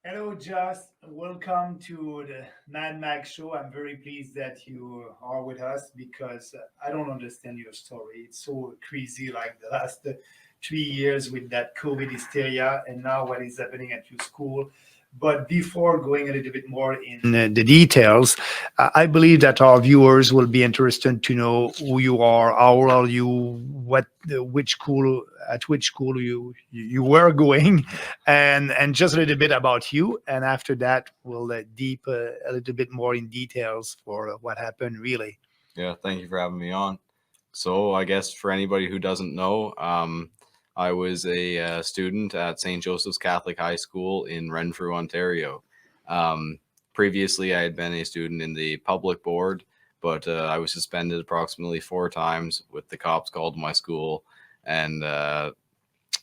Hello, Josh. Welcome to the Mad Max show. I'm very pleased that you are with us because I don't understand your story. It's so crazy, like the last 3 years with that COVID hysteria, and now what is happening at your school. But before going a little bit more in the details, I believe that our viewers will be interested to know who you are, how old are you, which school you were going, and just a little bit about you. And after that, we'll deep a little bit more in details for what happened really. Yeah, thank you for having me on. So I guess for anybody who doesn't know, I was a student at St. Joseph's Catholic High School in Renfrew, Ontario. Previously, I had been a student in the public board, but I was suspended approximately 4 times with the cops called to my school. And that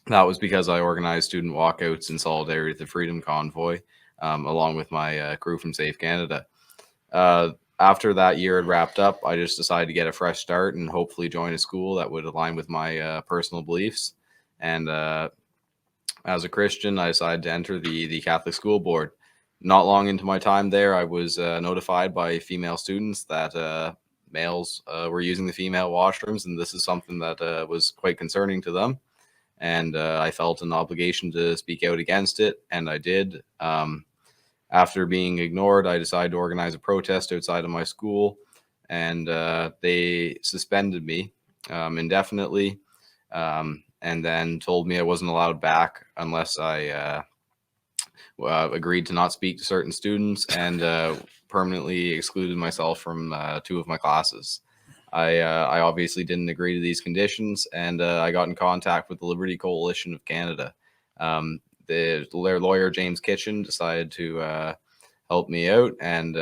was because I organized student walkouts in solidarity with the Freedom Convoy, along with my crew from SAVE Canada. After that year had wrapped up, I just decided to get a fresh start and hopefully join a school that would align with my personal beliefs. And as a Christian, I decided to enter the Catholic School Board. Not long into my time there, I was notified by female students that males were using the female washrooms, and this is something that was quite concerning to them. And I felt an obligation to speak out against it, and I did. After being ignored, I decided to organize a protest outside of my school, and they suspended me indefinitely. And then told me I wasn't allowed back unless I agreed to not speak to certain students, and permanently excluded myself from 2 of my classes. I obviously didn't agree to these conditions, and I got in contact with the Liberty Coalition of Canada. Their lawyer, James Kitchen, decided to help me out, and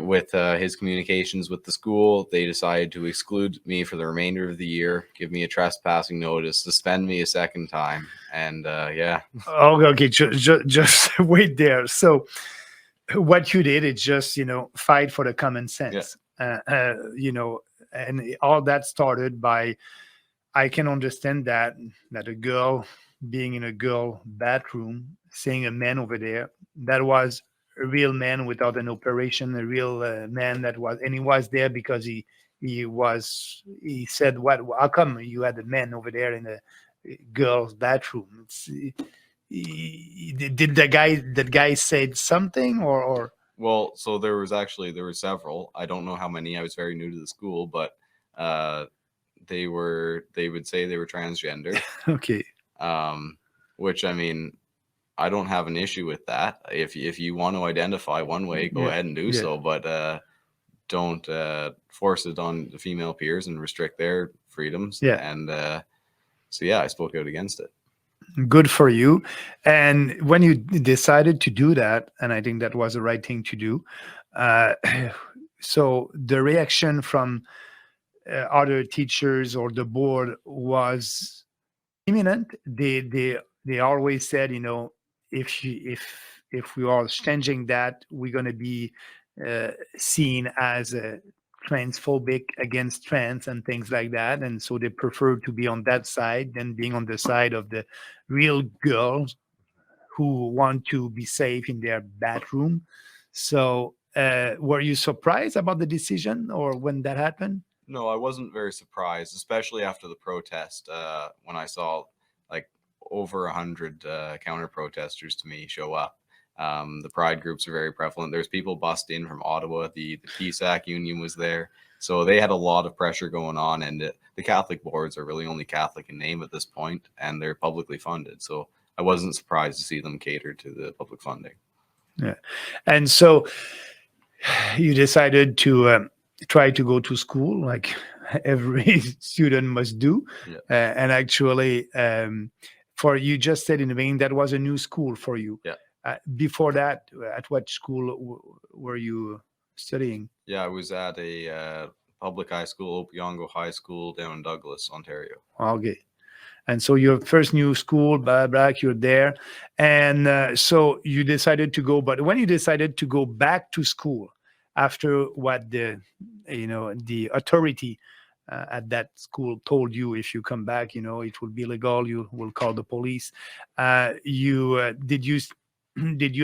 with his communications with the school, they decided to exclude me for the remainder of the year, give me a trespassing notice, suspend me a second time, and yeah. Oh, okay, just wait there. So what you did is just, fight for the common sense. And all that started by, I can understand that a girl being in a girl bathroom, seeing a man over there, that was a real man without an operation, a real man and he was there because he said, how come you had a man over there in a girl's bathroom? Did that guy said something or? Well, so there were several. I don't know how many. I was very new to the school, but they would say they were transgender. Okay. Which, I mean, I don't have an issue with that. If you want to identify one way, go ahead and do so, but don't force it on the female peers and restrict their freedoms. Yeah. And so yeah, I spoke out against it. Good for you. And when you decided to do that, and I think that was the right thing to do, so the reaction from other teachers or the board was imminent. They always said, if we are changing that, we're going to be seen as transphobic against trans and things like that. And so they prefer to be on that side than being on the side of the real girls who want to be safe in their bathroom. So were you surprised about the decision or when that happened? No, I wasn't very surprised, especially after the protest, when I saw like over 100 counter protesters to me show up. The pride groups are very prevalent. There's people bussed in from Ottawa. The PSAC union was there. So they had a lot of pressure going on. And the Catholic boards are really only Catholic in name at this point, and they're publicly funded. So I wasn't surprised to see them cater to the public funding. Yeah. And so you decided to try to go to school like every student must do. Yeah. And actually, for you just said in the beginning, that was a new school for you. Yeah. Before that, at what school were you studying? Yeah, I was at a public high school, Opiongo High School down in Douglas, Ontario. Okay. And so your first new school, back, you're there. And so you decided to go, but when you decided to go back to school after what the authority at that school told you, if you come back, it will be illegal. You will call the police. Did you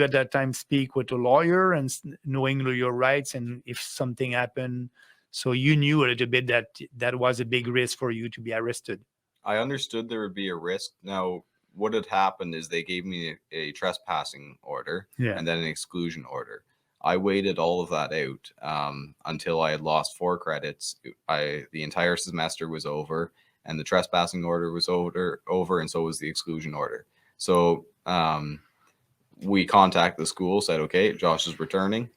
at that time speak with a lawyer and knowing your rights, and if something happened, so you knew a little bit that was a big risk for you to be arrested? I understood there would be a risk. Now, what had happened is they gave me a trespassing order and then an exclusion order. I waited all of that out until I had lost 4 credits. The entire semester was over, and the trespassing order was over, and so was the exclusion order. So we contacted the school, said, okay, Josh is returning,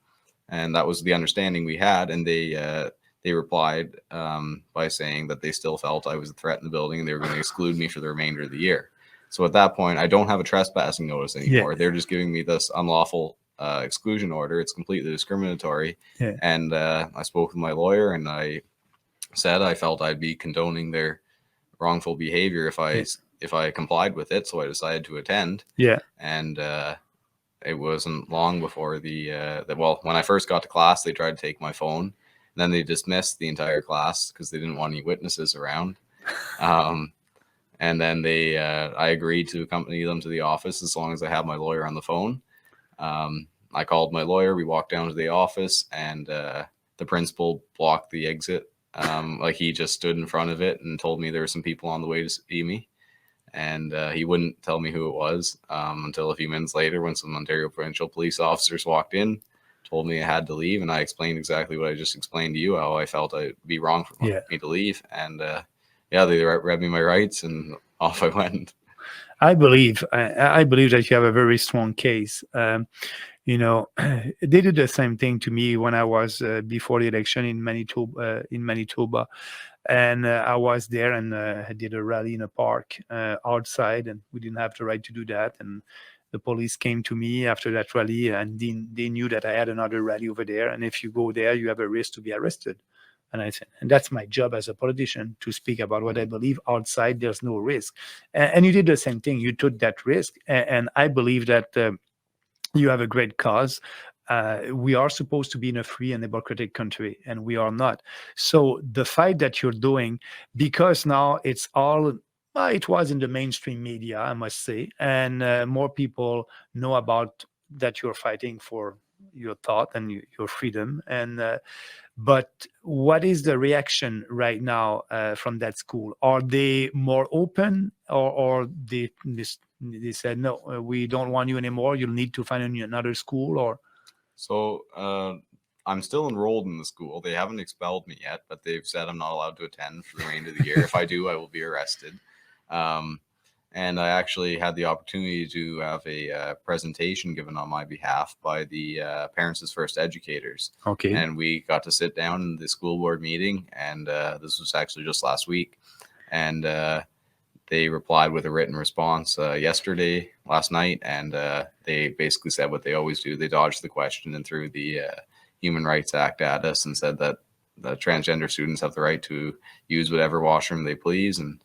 and that was the understanding we had. And they replied by saying that they still felt I was a threat in the building, and they were going to exclude me for the remainder of the year. So at that point, I don't have a trespassing notice anymore. They're just giving me this unlawful exclusion order. It's completely discriminatory. And I spoke with my lawyer, and I said I felt I'd be condoning their wrongful behavior if I complied with it. So I decided to attend. And it wasn't long before when I first got to class, they tried to take my phone. And then they dismissed the entire class because they didn't want any witnesses around. And then I agreed to accompany them to the office as long as I had my lawyer on the phone. I called my lawyer. We walked down to the office, and the principal blocked the exit. He just stood in front of it and told me there were some people on the way to see me. And he wouldn't tell me who it was until a few minutes later, when some Ontario Provincial police officers walked in, told me I had to leave. And I explained exactly what I just explained to you, how I felt I'd be wrong for me to leave. And they read me my rights, and off I went. I believe that you have a very strong case. They did the same thing to me when I was before the election in Manitoba, and I was there, and I did a rally in a park outside, and we didn't have the right to do that. And the police came to me after that rally, and they knew that I had another rally over there, and if you go there, you have a risk to be arrested. And I said, and that's my job as a politician, to speak about what I believe. Outside, there's no risk. And you did the same thing. You took that risk. And I believe that you have a great cause. We are supposed to be in a free and democratic country, and we are not. So the fight that you're doing, because now it's all, it was in the mainstream media, I must say, and more people know about that you're fighting for your thought and your freedom. And but what is the reaction right now from that school? Are they more open, or they said, no, we don't want you anymore, you'll need to find another school? Or so I'm still enrolled in the school. They haven't expelled me yet, but they've said I'm not allowed to attend for the remainder of the year. If I do, I will be arrested. And I actually had the opportunity to have a presentation given on my behalf by the Parents as First Educators. Okay. And we got to sit down in the school board meeting, and this was actually just last week. And they replied with a written response last night, and they basically said what they always do. They dodged the question and threw the Human Rights Act at us and said that the transgender students have the right to use whatever washroom they please. And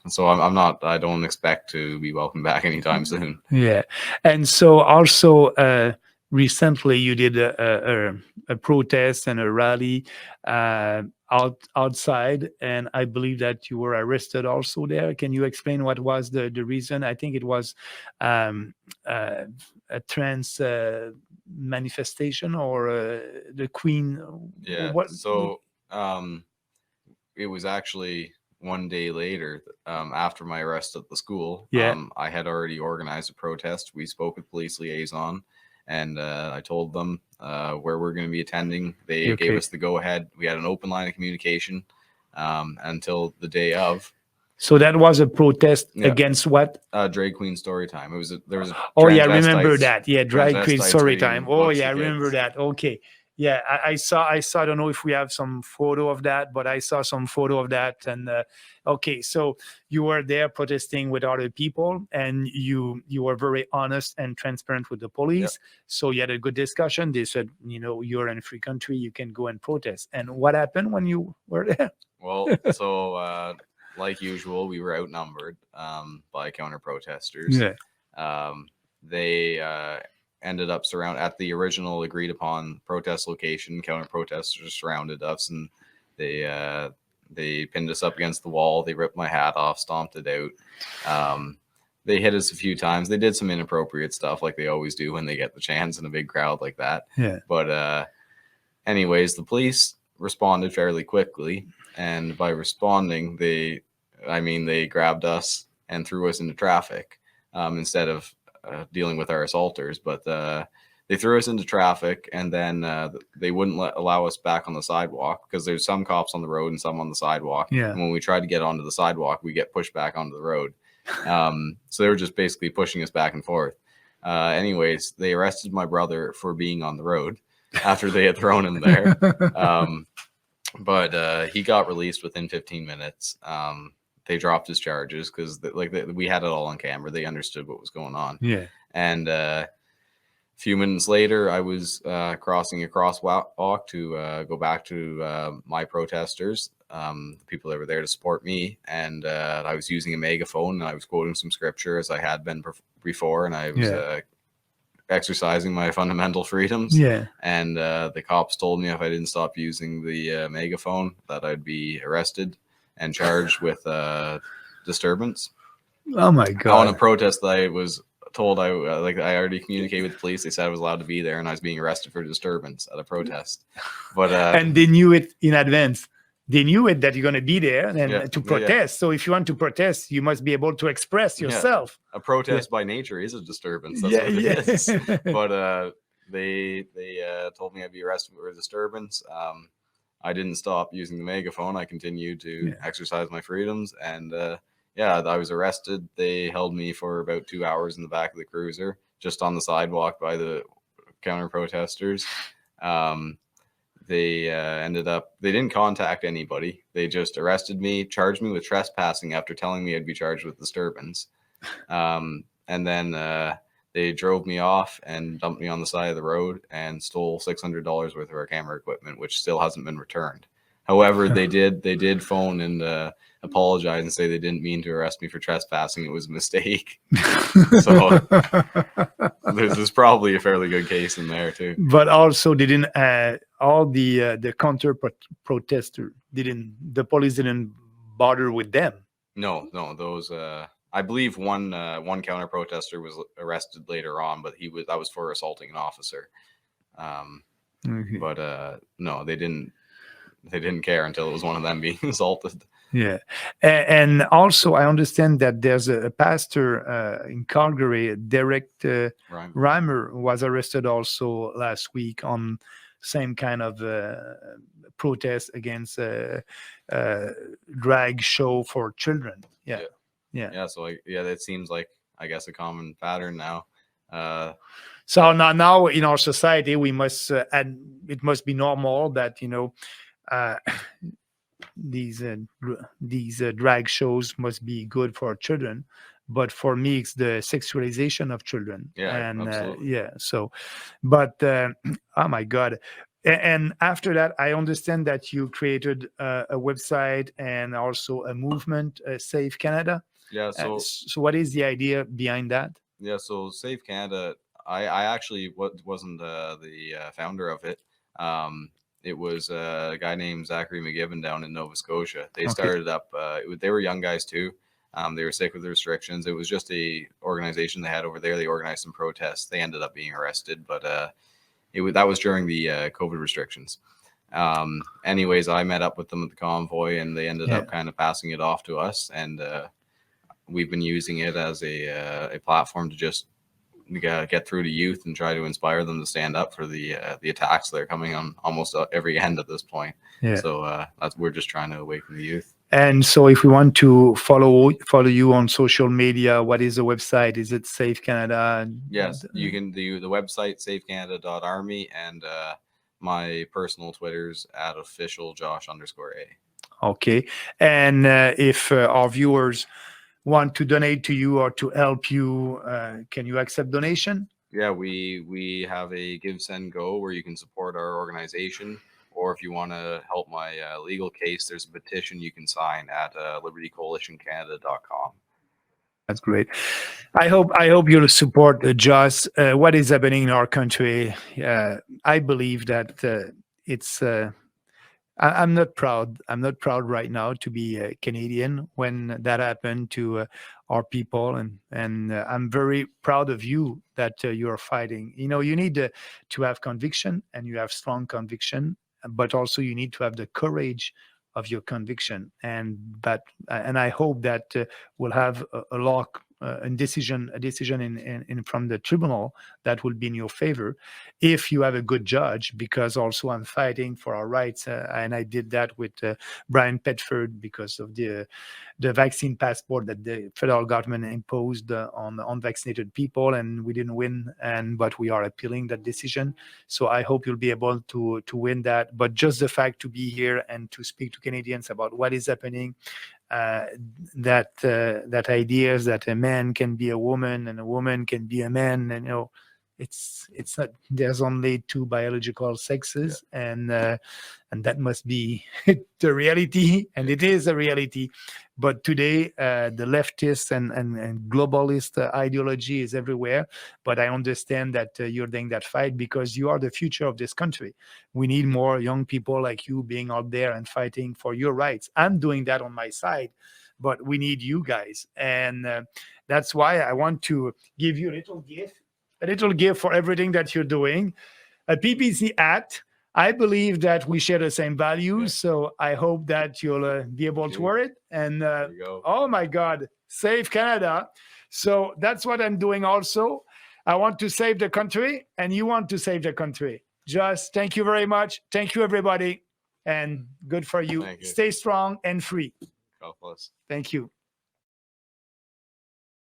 so I don't expect to be welcome back anytime soon. And so also recently you did a protest and a rally outside, and I believe that you were arrested also there. Can you explain what was the reason? I think it was a trans manifestation, or the Queen. So it was actually one day later, after my arrest at the school. I had already organized a protest. We spoke with police liaison, and I told them where we're going to be attending. They gave us the go-ahead. We had an open line of communication until the day of. So that was a protest against what? Drag queen story time. There was a I remember that. Drag queen story time. I remember that. Okay. I saw. I don't know if we have some photo of that, but I saw some photo of that. And so you were there protesting with other people, and you were very honest and transparent with the police. So you had a good discussion. They said, you're in a free country, you can go and protest. And what happened when you were there? Well, so like usual, we were outnumbered by counter protesters. They ended up at the original agreed upon protest location. Counter protesters surrounded us, and they They pinned us up against the wall. They ripped my hat off, stomped it out. They hit us a few times. They did some inappropriate stuff like they always do when they get the chance in a big crowd like that. Yeah. But anyways, the police responded fairly quickly. And by responding, they grabbed us and threw us into traffic instead of dealing with our assaulters. But they threw us into traffic, and then they wouldn't allow us back on the sidewalk because there's some cops on the road and some on the sidewalk. Yeah. And when we tried to get onto the sidewalk, we get pushed back onto the road. So they were just basically pushing us back and forth. Anyways, they arrested my brother for being on the road after they had thrown him there. But he got released within 15 minutes. They dropped his charges because we had it all on camera. They understood what was going on. Yeah. And a few minutes later, I was crossing a crosswalk to go back to my protesters, the people that were there to support me. And I was using a megaphone, and I was quoting some scripture as I had been before. And I was exercising my fundamental freedoms. Yeah. And the cops told me if I didn't stop using the megaphone that I'd be arrested and charged with disturbance. Oh my God. On a protest that I was told I already communicated with the police. They said I was allowed to be there, and I was being arrested for disturbance at a protest. But and they knew it in advance. They knew it that you're going to be there and to protest. Yeah. So if you want to protest, you must be able to express yourself. A protest by nature is a disturbance. That's what it is. But they told me I'd be arrested for disturbance. I didn't stop using the megaphone. I continued to exercise my freedoms. And I was arrested. They held me for about 2 hours in the back of the cruiser, just on the sidewalk by the counter protesters. They didn't contact anybody. They just arrested me, charged me with trespassing after telling me I'd be charged with disturbance. And then they drove me off and dumped me on the side of the road and stole $600 worth of our camera equipment, which still hasn't been returned. However, they did phone and apologize and say they didn't mean to arrest me for trespassing. It was a mistake. So there's probably a fairly good case in there too. But also, they didn't. All the counter protester the police didn't bother with them. No, those. I believe one counter protester was arrested later on, but that was for assaulting an officer. But no, they didn't care until it was one of them being assaulted. Yeah. And also, I understand that there's a pastor in Calgary, Derek Reimer, was arrested also last week on same kind of protest against drag show for children. Yeah. So that seems like, I guess, a common pattern now. So now in our society, we must it must be normal that these drag shows must be good for children, but for me it's the sexualization of children. Absolutely. So but oh my God. And after that, I understand that you created a website and also a movement, Save Canada. So what is the idea behind that? So Save Canada, I actually wasn't the founder of it. It was a guy named Zachary McGibbon down in Nova Scotia. They started up. They were young guys too. They were sick with the restrictions. It was just a organization they had over there. They organized some protests. They ended up being arrested, but that was during the COVID restrictions. Anyways, I met up with them at the convoy, and they ended up kind of passing it off to us, and we've been using it as a platform to just get through to youth and try to inspire them to stand up for the attacks that are coming on almost every end at this point. So we're just trying to awaken the youth. And so if we want to follow you on social media, what is the website? Is it Save Canada? Yes, you can do the website savecanada.army, and my personal Twitter's @official Josh_A. Okay. And if our viewers want to donate to you or to help you, can you accept donation? Yeah, we have a Give, Send, Go where you can support our organization, or if you want to help my legal case, there's a petition you can sign at libertycoalitioncanada.com. That's great. I hope you'll support Josh. What is happening in our country? I believe that it's I'm not proud. I'm not proud right now to be a Canadian when that happened to our people, and I'm very proud of you that you're fighting. You know, you need to have conviction, and you have strong conviction, but also you need to have the courage of your conviction. And I hope that we'll have a law. A decision in from the tribunal that will be in your favor if you have a good judge, because also I'm fighting for our rights, and I did that with Brian Petford because of the vaccine passport that the federal government imposed on unvaccinated people, and we didn't win, but we are appealing that decision. So I hope you'll be able to win that. But just the fact to be here and to speak to Canadians about what is happening, that ideas that a man can be a woman and a woman can be a man, and it's not, there's only two biological sexes, and that must be the reality, and it is a reality. But today the leftist and globalist ideology is everywhere. But I understand that you're doing that fight because you are the future of this country. We need more young people like you being out there and fighting for your rights. I'm doing that on my side, but we need you guys, and that's why I want to give you a little gift for everything that you're doing. A PPC hat. I believe that we share the same values, so I hope that you'll be able to wear it. And oh my God, Save Canada. So that's what I'm doing also. I want to save the country, and you want to save the country. Just thank you very much. Thank you, everybody, and good for you. Thank you. Stay strong and free. God bless. Thank you.